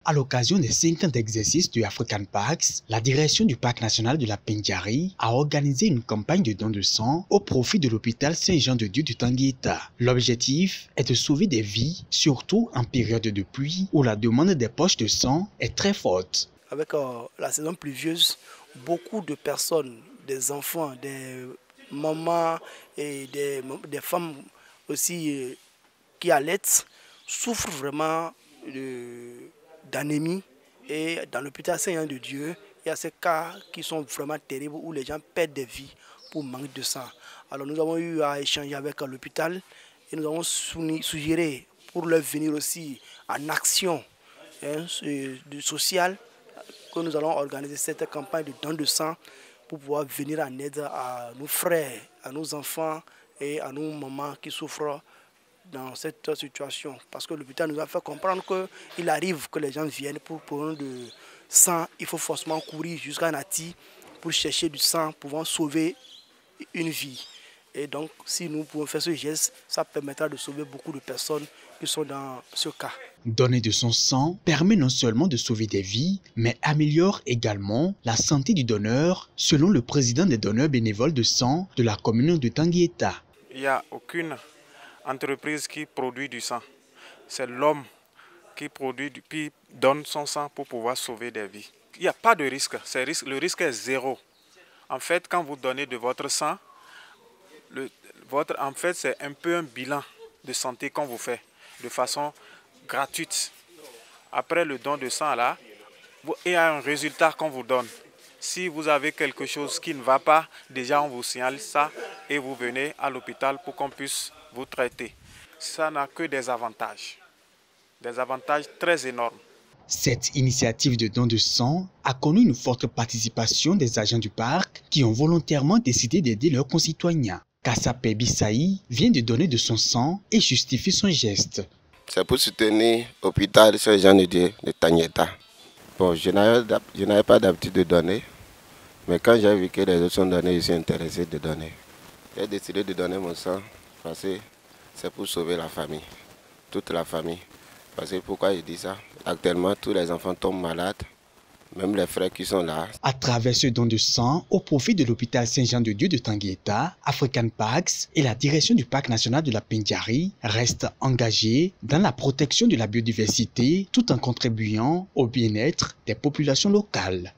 À l'occasion des 5 ans d'exercice du African Parks, la direction du Parc national de la Pendjari a organisé une campagne de don de sang au profit de l'hôpital Saint-Jean-de-Dieu de Tanguieta. L'objectif est de sauver des vies, surtout en période de pluie où la demande des poches de sang est très forte. Avec la saison pluvieuse, beaucoup de personnes, des enfants, des mamans et des femmes aussi qui allaitent souffrent vraiment d'anémie. Et dans l'hôpital Saint-Jean-de-Dieu, il y a ces cas qui sont vraiment terribles où les gens perdent des vies pour manque de sang. Alors nous avons eu à échanger avec l'hôpital et nous avons suggéré pour leur venir aussi en action sociale que nous allons organiser cette campagne de don de sang pour pouvoir venir en aide à nos frères, à nos enfants et à nos mamans qui souffrent dans cette situation. Parce que l'hôpital nous a fait comprendre qu'il arrive que les gens viennent pour prendre du sang. Il faut forcément courir jusqu'à Nati pour chercher du sang, pouvant sauver une vie. Et donc, si nous pouvons faire ce geste, ça permettra de sauver beaucoup de personnes qui sont dans ce cas. Donner de son sang permet non seulement de sauver des vies, mais améliore également la santé du donneur, selon le président des donneurs bénévoles de sang de la commune de Tanguieta. Il n'y a aucune entreprise qui produit du sang. C'est l'homme qui donne son sang pour pouvoir sauver des vies. Il n'y a pas de risque. Le risque est zéro. En fait, quand vous donnez de votre sang, en fait, c'est un peu un bilan de santé qu'on vous fait de façon gratuite. Après le don de sang, là, il y a un résultat qu'on vous donne. Si vous avez quelque chose qui ne va pas, déjà on vous signale ça et vous venez à l'hôpital pour qu'on puisse vous traiter. Ça n'a que des avantages très énormes. Cette initiative de don de sang a connu une forte participation des agents du parc qui ont volontairement décidé d'aider leurs concitoyens. Kassape Bissaï vient de donner de son sang et justifie son geste. C'est pour soutenir l'hôpital Saint-Jean-de-Dieu de Tanguieta. Bon, je n'avais pas d'habitude de donner, mais quand j'ai vu que les autres sont donnés, je suis intéressé de donner. J'ai décidé de donner mon sang parce que c'est pour sauver la famille, toute la famille. Parce que pourquoi je dis ça? Actuellement, tous les enfants tombent malades, même les frères qui sont là. À travers ce don de sang au profit de l'hôpital Saint-Jean-de-Dieu de Tanguieta, African Parks et la direction du Parc national de la Pendjari restent engagés dans la protection de la biodiversité tout en contribuant au bien-être des populations locales.